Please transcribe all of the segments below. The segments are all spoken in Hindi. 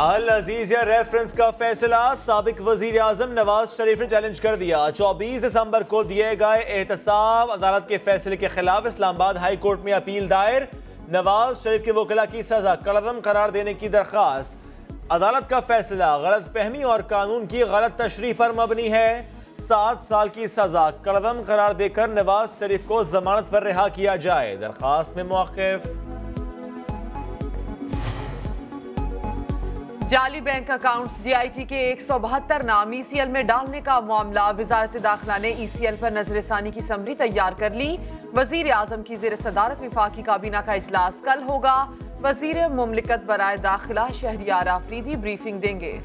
अल अजीज या रेफरेंस का फैसला साबिक वजीर आजम नवाज शरीफ ने चैलेंज कर दिया। 24 दिसंबर को दिए गए एहतसाब अदालत के फैसले के खिलाफ इस्लामाबाद हाई कोर्ट में अपील दायर। नवाज शरीफ के वकीला की सजा कलअदम करार देने की दरखास्त। अदालत का फैसला गलत फहमी और कानून की गलत तशरीह पर मबनी है। 7 साल की सजा कलअदम करार देकर नवाज शरीफ को जमानत पर रिहा किया जाए। दरखास्त में मौक़िफ़। जाली बैंक अकाउंट्स GIT के 172 नाम ECL में डालने का मामला। वजारत दाखिला ने ECL पर नजरसानी की समरी तैयार कर ली। वजीर आजम की ज़ेर सदारत विफाकी काबीना का इजलास कल होगा। वजीर मुमलिकत बराए दाखिला शहरियार आफरीदी ब्रीफिंग देंगे।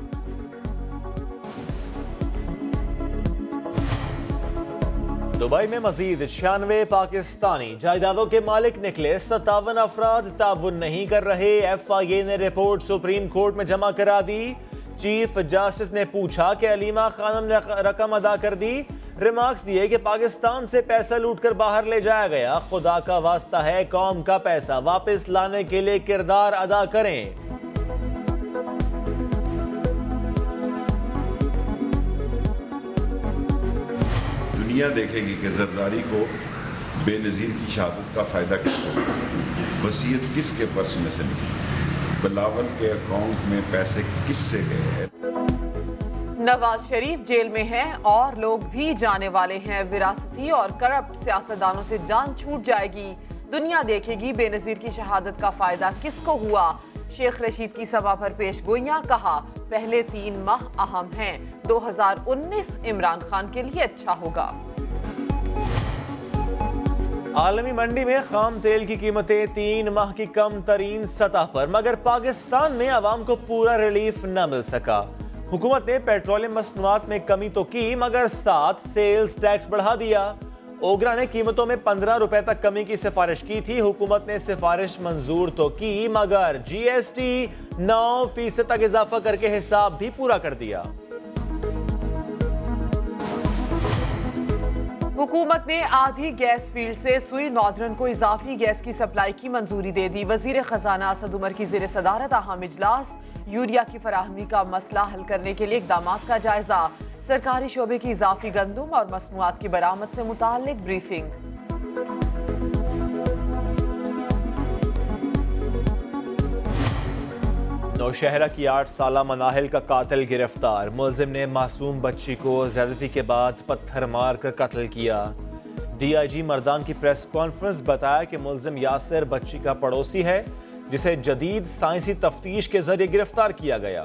दुबई में मजीद 96 पाकिस्तानी जायदादों के मालिक निकले। 57 अफराद ताबुन नहीं कर रहे। FIA ने रिपोर्ट सुप्रीम कोर्ट में जमा करा दी। चीफ जस्टिस ने पूछा कि अलीमा खानम ने रकम अदा कर दी। रिमार्क्स दिए कि पाकिस्तान से पैसा लूटकर बाहर ले जाया गया। खुदा का वास्ता है, कौम का पैसा वापस लाने के लिए किरदार अदा करें। दुनिया देखेगी कि जरदारी को बेनज़ीर की शहादत का फ़ायदा किसको हुआ, वसीयत किसके पर्स में से निकली, बिलावल के अकाउंट में पैसे किससे गए हैं। नवाज शरीफ जेल में हैं और लोग भी जाने वाले हैं। विरासती और करप्ट सियासतदानों से जान छूट जाएगी। दुनिया देखेगी बेनज़ीर की शहादत का फ़ायदा किसको हुआ। शेख रशीद की सभा पर पेश गोइयां। कहा पहले 3 माह अहम हैं। 2019 इमरान खान के लिए अच्छा होगा। आलमी मंडी में खाम तेल की कीमतें 3 माह की कम तरीन सतह पर, मगर पाकिस्तान में आवाम को पूरा रिलीफ न मिल सका। हुकूमत ने पेट्रोलियम मसनूआत में कमी तो की, मगर साथ सेल्स टैक्स बढ़ा दिया। ओगरा ने कीमतों में 15 रुपए तक कमी की सिफारिश की थी। हुकूमत ने सिफारिश मंजूर तो की, मगर GST 9% तक इजाफा करके हिसाब भी पूरा कर दिया। हुकूमत ने आधी गैस फील्ड से सुई नॉर्दर्न को इजाफी गैस की सप्लाई की मंजूरी दे दी। वजीर खजाना असद उमर की ज़ेर सदारत अहम इजलास। यूरिया की फराहमी का मसला हल करने के लिए इक़दामात का जायजा। सरकारी शोबे की इजाफी गंदुम और मसनूआत की बरामद से मुताल्लिक ब्रीफिंग। नौशहरा की 8 साला मनाहिल का कातिल गिरफ्तार। मुलजिम ने मासूम बच्ची को ज्यादती के बाद पत्थर मार कर कत्ल किया। DIG मर्दान की प्रेस कॉन्फ्रेंस बताया कि मुलजिम यासिर बच्ची का पड़ोसी है, जिसे जदीद साइंसी तफ्तीश के जरिए गिरफ्तार किया गया।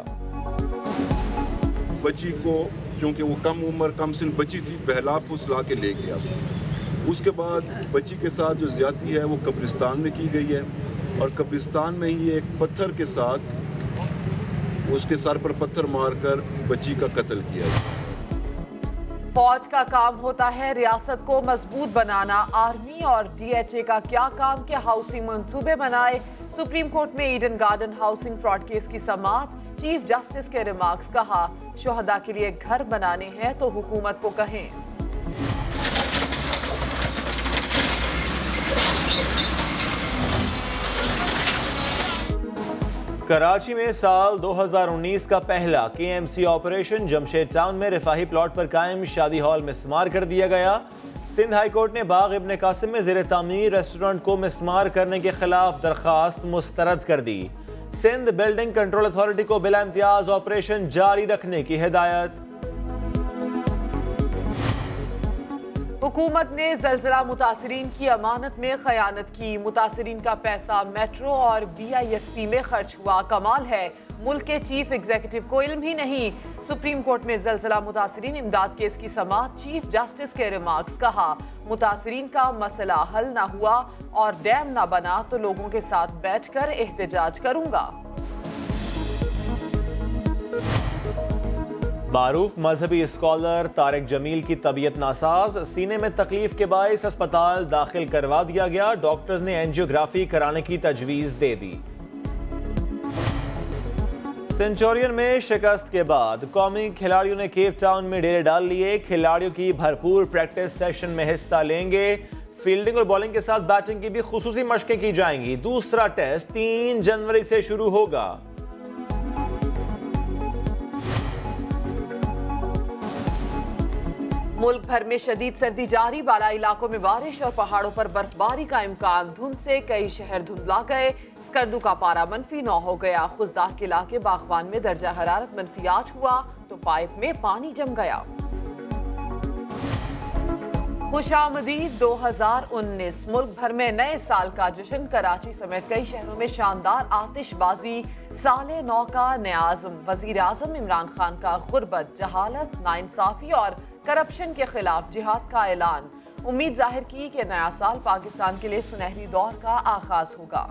बच्ची को क्योंकि वो कम उम्र कम सिन बच्ची थी, बहला फुसला के ले गया। उसके बाद बच्ची के साथ जो ज्यादती है वो कब्रिस्तान में की गई है, और कब्रिस्तान में ही एक पत्थर के साथ उसके सर पर पत्थर मारकर बच्ची का कत्ल किया गया। फौज का काम होता है रियासत को मजबूत बनाना। आर्मी और DHA का क्या काम के हाउसिंग मंसूबे बनाए। सुप्रीम कोर्ट में Eden garden housing fraud case की समाअत। चीफ जस्टिस के रिमार्क्स। कहा शोहदा के लिए घर बनाने हैं तो हुकूमत को कहें। कराची में साल 2019 का पहला KMC ऑपरेशन। जमशेद टाउन में रिफाही प्लॉट पर कायम शादी हॉल मिसमार कर दिया गया। सिंध हाई कोर्ट ने बाग इब्न कासिम में ज़ेर तामीर रेस्टोरेंट को मिसमार करने के खिलाफ दरखास्त मुस्तरद कर दी। सिंध बिल्डिंग कंट्रोल अथॉरिटी को बिला इम्तियाज ऑपरेशन जारी रखने की हिदायत। हुकूमत ने ज़लज़ला मुतासिरीन की अमानत में खयानत की। मुतासिरीन का पैसा मेट्रो और BISP में खर्च हुआ। कमाल है, मुल्क के चीफ एग्जीक्यूटिव को इल्म ही नहीं। सुप्रीम कोर्ट में ज़लज़ला मुतासिरीन इमदाद केस की समाअत। चीफ जस्टिस के रिमार्क्स। कहा मुतासिरीन का मसला हल ना हुआ और डैम ना बना तो लोगों के साथ बैठकर एहतजाज करूंगा। मारूफ मजहबी स्कॉलर तारिक जमील की तबीयत नासाज। सीने में तकलीफ के बायस अस्पताल दाखिल करवा दिया गया। डॉक्टर्स ने एंजियोग्राफी कराने की तजवीज़ दे दी। सेंचुरियन में शिकस्त के बाद कौमी खिलाड़ियों ने केप टाउन में डेरे डाल लिए। खिलाड़ियों की भरपूर प्रैक्टिस सेशन में हिस्सा लेंगे। फील्डिंग और बॉलिंग के साथ बैटिंग की भी खुसूसी मशकें की जाएंगी। दूसरा टेस्ट 3 जनवरी से शुरू होगा। मुल्क भर में शदीद सर्दी जारी, बाला इलाकों में बारिश और पहाड़ों पर बर्फबारी का इम्कान। धुंध से कई शहर धुंधला गए। स्कर्दू का पारा -9 हो गया। खुजदार के इलाके बागवान में दर्जा हरारत -8 हुआ तो पाइप में पानी जम गया। खुशामदीद 2019। मुल्क भर में नए साल का जश्न। कराची समेत कई शहरों में शानदार आतिशबाजी। साले नौ का नयाज़म। वजीर आजम इमरान खान का गुर्बत, जहालत, नाइंसाफी और करप्शन के खिलाफ जिहाद का ऐलान। उम्मीद जाहिर की कि नया साल पाकिस्तान के लिए सुनहरी दौर का आगाज होगा।